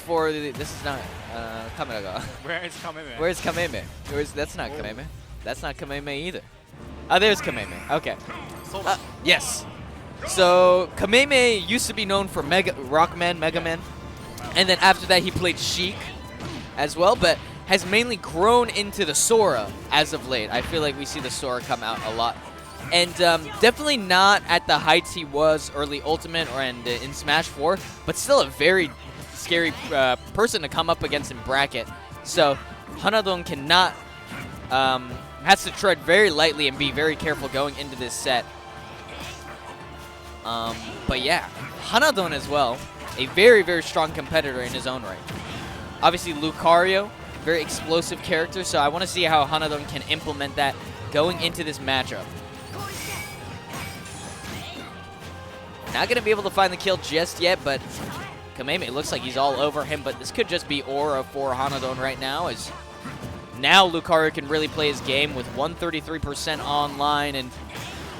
for the, this is not Kameme. Where is Kameme? Where's Kameme? That's not Kameme. That's not Kameme either. Oh, there's Kameme. Okay. Yes. So Kameme used to be known for Rockman, Mega Man, and then after that he played Sheik as well, but has mainly grown into the Sora as of late. I feel like we see the Sora come out a lot. And definitely not at the heights he was early Ultimate or in Smash 4, but still a very scary person to come up against in bracket. So Hanadon cannot, has to tread very lightly and be very careful going into this set. But yeah, Hanadon as well, a very, very strong competitor in his own right. Obviously Lucario, very explosive character, so I want to see how Hanadon can implement that going into this matchup. Not going to be able to find the kill just yet, but Kameme looks like he's all over him, but this could just be aura for Hanadon right now, as now Lucario can really play his game with 133% online and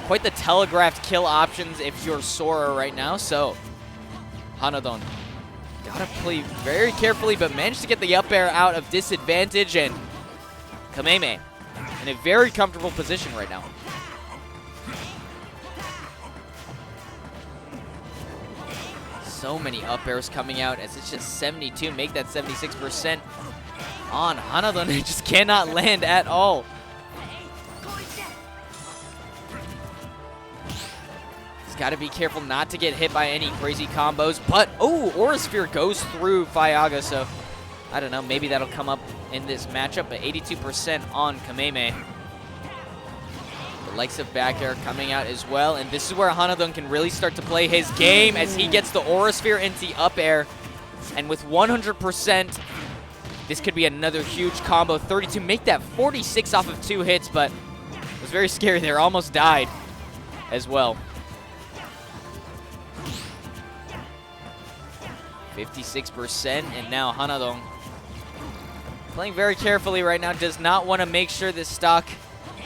quite the telegraphed kill options if you're Sora right now. So Hanadon gotta play very carefully, but managed to get the up air out of disadvantage, and Kameme in a very comfortable position right now. So many up airs coming out as it's just 72, make that 76% on Hanadon. It just cannot land at all. He's got to be careful not to get hit by any crazy combos, but oh, Aura Sphere goes through Fyaga, so I don't know, maybe that'll come up in this matchup, but 82% on Kameme. Likes of back air coming out as well, and this is where Hanadon can really start to play his game as he gets the Aura Sphere into the up air, and with 100%, this could be another huge combo. 32, make that 46 off of 2 hits, but it was very scary there, almost died as well. 56%, and now Hanadon playing very carefully right now, does not want to make sure this stock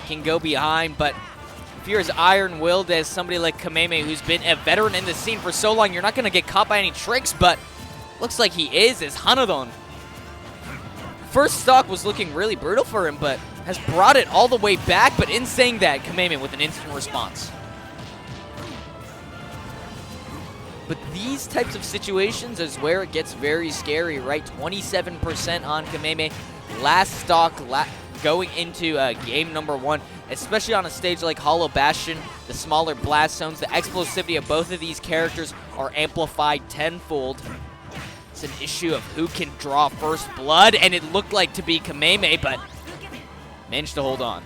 can go behind, but if you're as iron-willed as somebody like Kameme, who's been a veteran in the scene for so long, you're not going to get caught by any tricks, but looks like he is, as Hanadon. First stock was looking really brutal for him, but has brought it all the way back, but in saying that, Kameme with an instant response. But these types of situations is where it gets very scary, right? 27% on Kameme. Last stock going into game number 1, especially on a stage like Hollow Bastion, the smaller blast zones, the explosivity of both of these characters are amplified tenfold. It's an issue of who can draw first blood, and it looked like to be Kameme, but managed to hold on.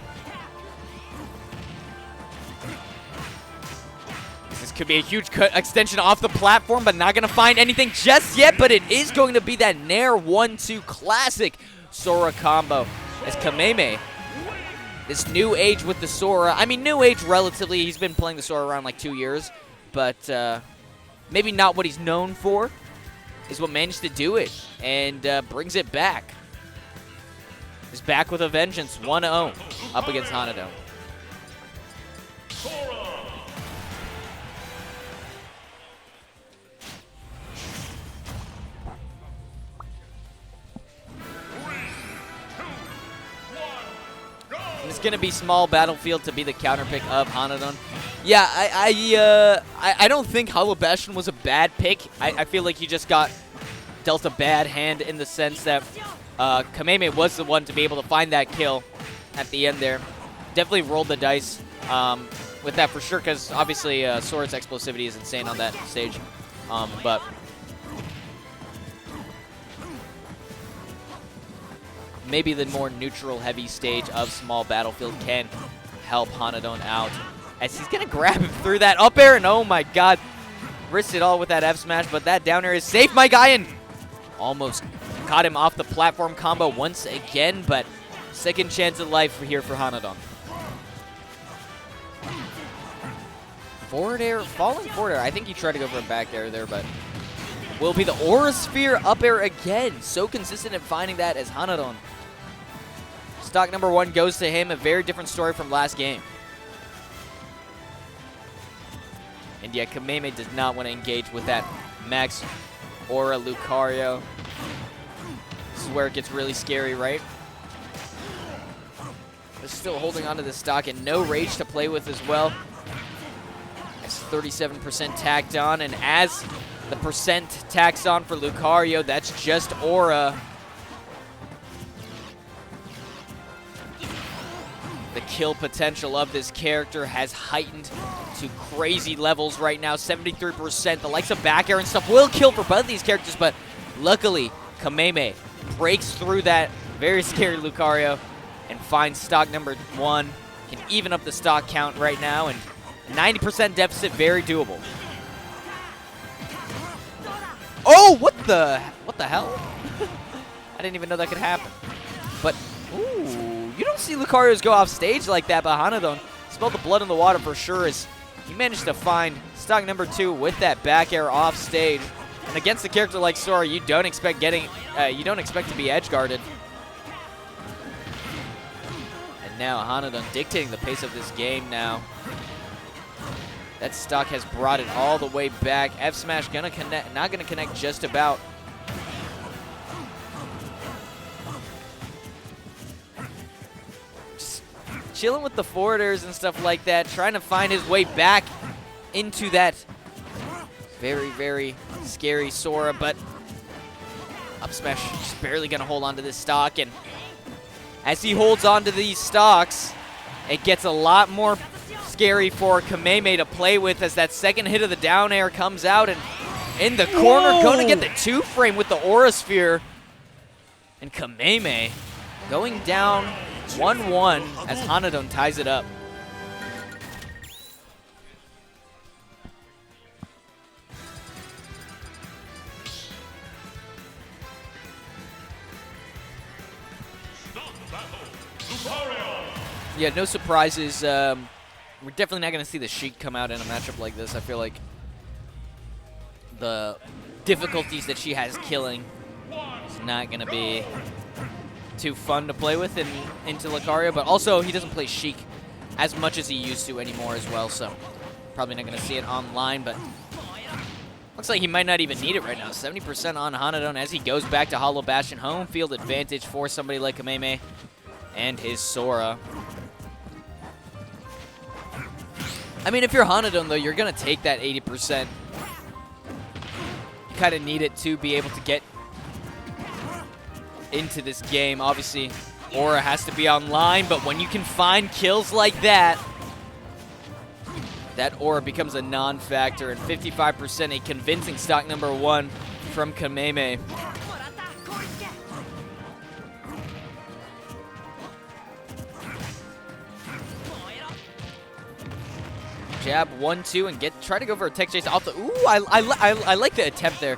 This could be a huge extension off the platform, but not going to find anything just yet, but it is going to be that Nair 1-2 classic Sora combo. As Kameme, this new age with the Sora, I mean, new age relatively, he's been playing the Sora around like 2 years, but maybe not what he's known for, is what managed to do it, and brings it back. Is back with a vengeance, 1-0 up against Hanadon. It's going to be small battlefield to be the counter pick of Hanadon. Yeah, I don't think Hollow Bastion was a bad pick. I feel like he just got dealt a bad hand in the sense that Kameme was the one to be able to find that kill at the end there. Definitely rolled the dice with that for sure, because obviously Sora's explosivity is insane on that stage. But maybe the more neutral heavy stage of small battlefield can help Hanadon out, as he's going to grab him through that up air, and oh my god, risked it all with that F smash, but that down air is safe, my guy, and almost caught him off the platform combo once again, but second chance at life here for Hanadon. Forward air, falling forward air. I think he tried to go for a back air there, but will be the Aura Sphere up air again. So consistent at finding that as Hanadon. Stock number 1 goes to him. A very different story from last game. And yeah, Kameme does not want to engage with that max Aura Lucario. This is where it gets really scary, right? They're still holding onto the stock and no rage to play with as well. That's 37% tacked on, and as the percent taxed on for Lucario, that's just aura. The kill potential of this character has heightened to crazy levels right now, 73%. The likes of back air and stuff will kill for both of these characters, but luckily, Kameme breaks through that very scary Lucario and finds stock number 1. Can even up the stock count right now, and 90% deficit, very doable. Oh, what the hell? I didn't even know that could happen. But, ooh, you don't see Lucario's go off stage like that, but Hanadon smelled the blood in the water for sure as he managed to find stock number 2 with that back air off stage. And against a character like Sora, you don't expect to be edge guarded. And now Hanadon dictating the pace of this game now. That stock has brought it all the way back. F smash gonna connect, not gonna connect just about. Just chilling with the forwarders and stuff like that, trying to find his way back into that very, very scary Sora, but up smash just barely gonna hold on to this stock, and as he holds on to these stocks, it gets a lot more scary for Kameme to play with as that second hit of the down air comes out, and in the corner, gonna get the 2-frame with the Aura Sphere. And Kameme going down 1-1 as Hanadon ties it up. Yeah, no surprises. We're definitely not going to see the Sheik come out in a matchup like this. I feel like the difficulties that she has killing is not going to be too fun to play with into Lucario, but also he doesn't play Sheik as much as he used to anymore as well, so probably not going to see it online, but looks like he might not even need it right now. 70% on Hanadon as he goes back to Hollow Bastion. Home field advantage for somebody like Kameme and his Sora. I mean, if you're Hanadon, though, you're going to take that 80%. You kind of need it to be able to get into this game. Obviously, Aura has to be online, but when you can find kills like that, that Aura becomes a non-factor, and 55% a convincing stock number 1 from Kameme. Jab 1-2 and try to go for a tech chase off the. Ooh, I like the attempt there.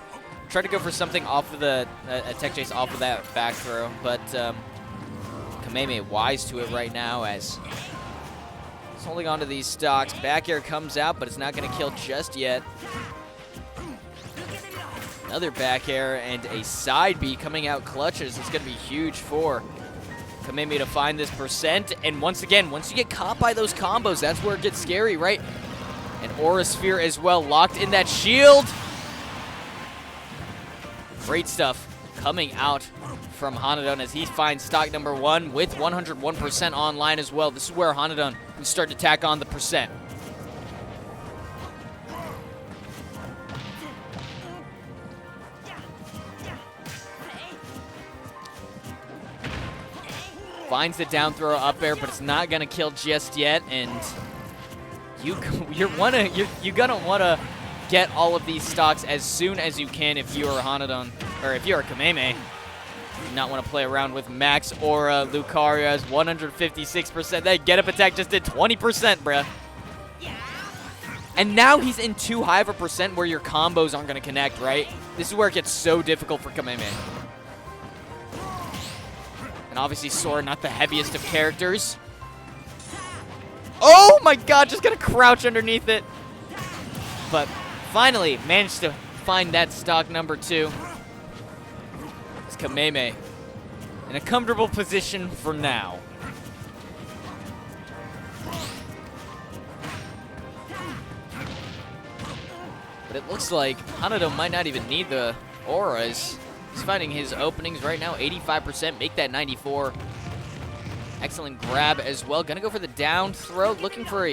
Try to go for something off of the a tech chase off of that back throw, but Kameme wise to it right now as he's holding on to these stocks. Back air comes out, but it's not going to kill just yet. Another back air and a side B coming out clutches. It's going to be huge for Kameme to find this percent, and once again, once you get caught by those combos, that's where it gets scary, right? And Aura Sphere as well, locked in that shield. Great stuff coming out from Hanadon as he finds stock number 1 with 101% online as well. This is where Hanadon can start to tack on the percent. Finds the down throw up air, but it's not gonna kill just yet. And you're gonna wanna get all of these stocks as soon as you can if you are Hanadon, or if you are Kameme. Do not want to play around with max Aura. Lucario has 156%. That get up attack just did 20%, bruh. And now he's in too high of a percent where your combos aren't gonna connect, right? This is where it gets so difficult for Kameme. And obviously Sora, not the heaviest of characters. Oh my god, just gonna crouch underneath it. But finally managed to find that stock number 2. It's Kameme in a comfortable position for now. But it looks like Hanadon might not even need the auras. He's finding his openings right now, 85%, make that 94. Excellent grab as well. Gonna go for the down throw, looking for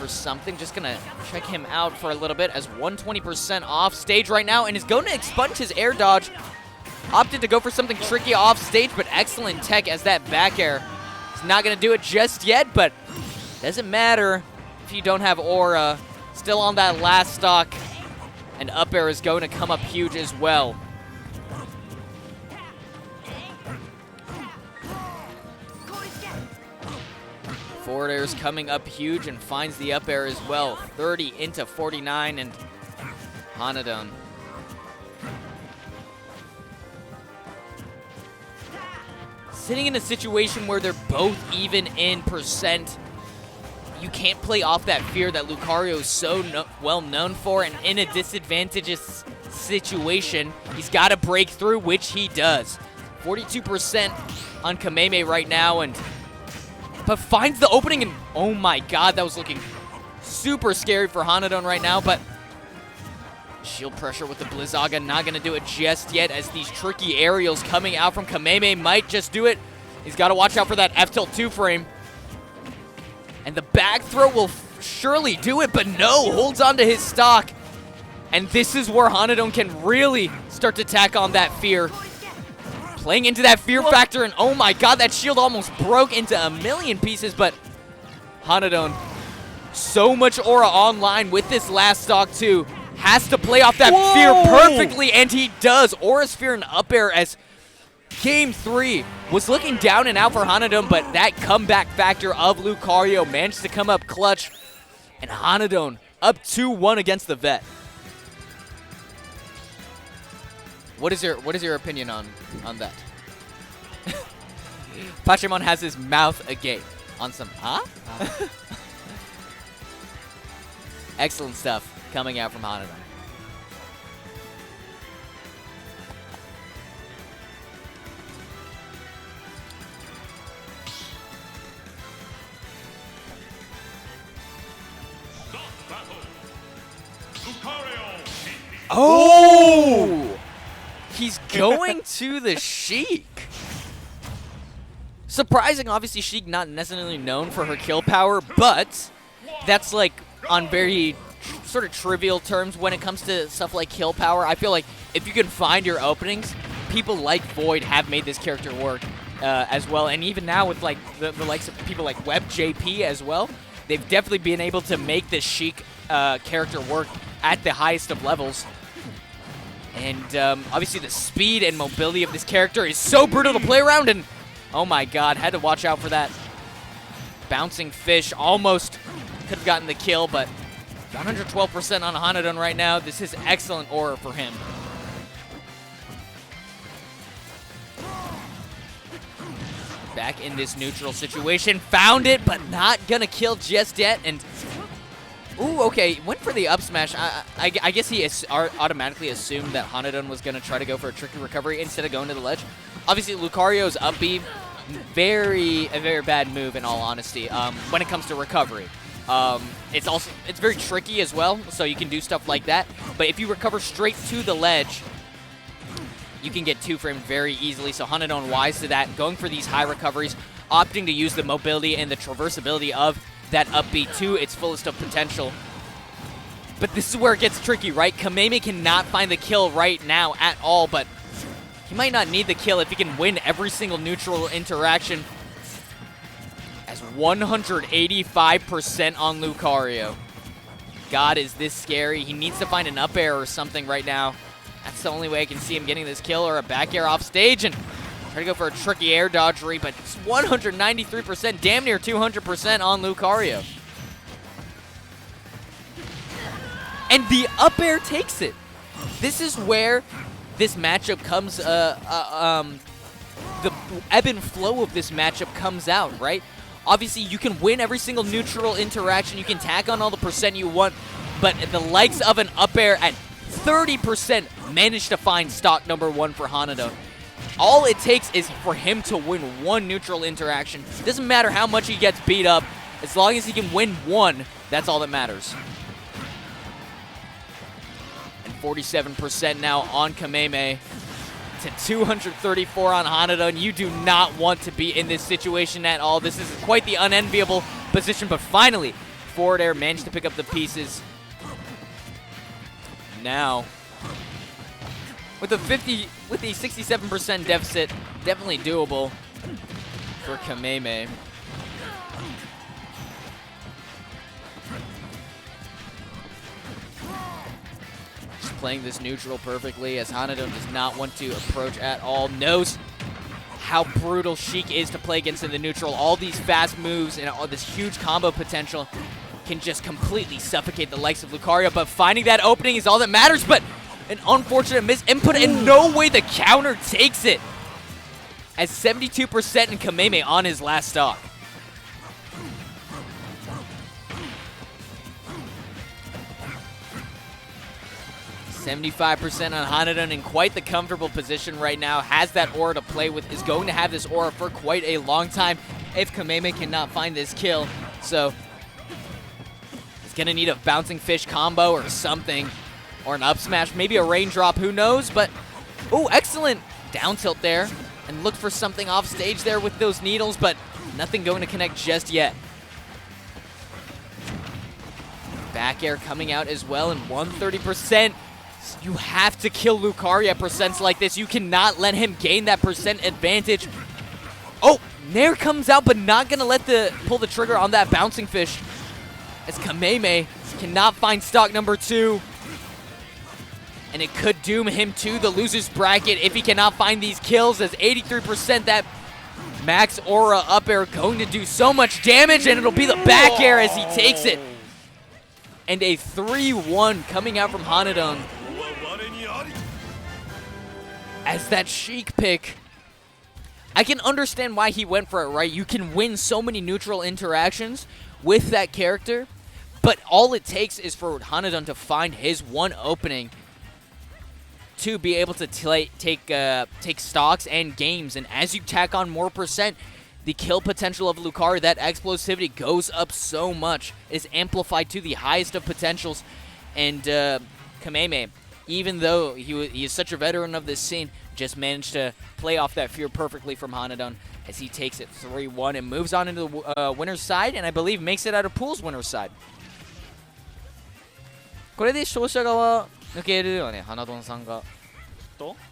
something. Just gonna check him out for a little bit as 120% off stage right now, and is going to expunge his air dodge. Opted to go for something tricky off stage, but excellent tech as that back air. It's not gonna do it just yet, but doesn't matter if you don't have aura. Still on that last stock, and up air is going to come up huge as well. Forward air is coming up huge and finds the up air as well. 30 into 49, and Hanadon. Sitting in a situation where they're both even in percent. You can't play off that fear that Lucario is so well known for, and in a disadvantageous situation, he's got to break through, which he does. 42% on Kameme right now, but finds the opening, and oh my god, that was looking super scary for Hanadon right now, but shield pressure with the Blizzaga, not going to do it just yet, as these tricky aerials coming out from Kameme might just do it. He's got to watch out for that F-tilt 2 frame. And the back throw will surely do it, but no, holds on to his stock. And this is where Hanadon can really start to tack on that fear. Playing into that fear factor, and oh my god, that shield almost broke into a million pieces, but Hanadon, so much aura online with this last stock too. Has to play off that fear perfectly, and he does. Aura Sphere and up air as Game 3 was looking down and out for Hanadon, but that comeback factor of Lucario managed to come up clutch, and Hanadon up 2-1 against the Vet. What is your opinion on that? Pachimon has his mouth agape on some, huh? Excellent stuff coming out from Hanadon. Oh! He's going to the Sheik. Surprising, obviously, Sheik not necessarily known for her kill power, but that's like on very sort of trivial terms when it comes to stuff like kill power. I feel like if you can find your openings, people like Void have made this character work as well. And even now with like the likes of people like Web JP as well, they've definitely been able to make this Sheik character work at the highest of levels. And obviously the speed and mobility of this character is so brutal to play around, and oh my god, had to watch out for that. Bouncing fish, almost could have gotten the kill, but 112% on Hanadon right now. This is excellent aura for him. Back in this neutral situation, found it, but not gonna kill just yet, and ooh, okay, went for the up smash. I guess he automatically assumed that Hanadon was going to try to go for a tricky recovery instead of going to the ledge. Obviously, Lucario's up B, a very bad move in all honesty when it comes to recovery. It's very tricky as well, so you can do stuff like that. But if you recover straight to the ledge, you can get 2-framed very easily. So Hanadon wise to that, going for these high recoveries, opting to use the mobility and the traversability of that up B to its fullest of potential. But this is where it gets tricky, right? Kameme cannot find the kill right now at all, but he might not need the kill if he can win every single neutral interaction. As 185% on Lucario. God, is this scary. He needs to find an up air or something right now. That's the only way I can see him getting this kill, or a back air off stage, and try to go for a tricky air dodgery, but it's 193%, damn near 200% on Lucario. And the up air takes it. This is where this matchup comes, the ebb and flow of this matchup comes out, right? Obviously, you can win every single neutral interaction, you can tack on all the percent you want, but the likes of an up air at 30% managed to find stock number 1 for Hanadon. All it takes is for him to win one neutral interaction. Doesn't matter how much he gets beat up. As long as he can win one, that's all that matters. And 47% now on Kameme. to 234 on Hanadon. You do not want to be in this situation at all. This is quite the unenviable position, but finally, forward air managed to pick up the pieces. Now, with a 67% deficit, definitely doable for Kameme. Just playing this neutral perfectly as Hanadon does not want to approach at all. Knows how brutal Sheik is to play against in the neutral. All these fast moves and all this huge combo potential can just completely suffocate the likes of Lucario, but finding that opening is all that matters, but an unfortunate miss input, and no way the counter takes it. As 72% in Kameme on his last stock. $75% on Hanadon in quite the comfortable position right now. Has that aura to play with, is going to have this aura for quite a long time if Kameme cannot find this kill. So he's going to need a bouncing fish combo or something, or an up smash, maybe a raindrop, who knows, but oh, excellent down tilt there, and looked for something off stage there with those needles, but nothing going to connect just yet. Back air coming out as well, and 130%. You have to kill Lucario at percents like this. You cannot let him gain that percent advantage. Oh, Nair comes out, but not going to pull the trigger on that bouncing fish, as Kameme cannot find stock number 2. And it could doom him to the loser's bracket if he cannot find these kills, as 83% that max aura up air going to do so much damage, and it'll be the back air as he takes it. And a 3-1 coming out from Hanadon. As that Sheik pick, I can understand why he went for it, right? You can win so many neutral interactions with that character, but all it takes is for Hanadon to find his one opening to be able to take stocks and games. And as you tack on more percent, the kill potential of Lucario, that explosivity goes up so much, is amplified to the highest of potentials. And Kameme, even though he is such a veteran of this scene, just managed to play off that fear perfectly from Hanadon as he takes it 3-1 and moves on into the winner's side, and I believe makes it out of Pool's winner's side. これで勝者側抜けるよね、Hanadonさんが。と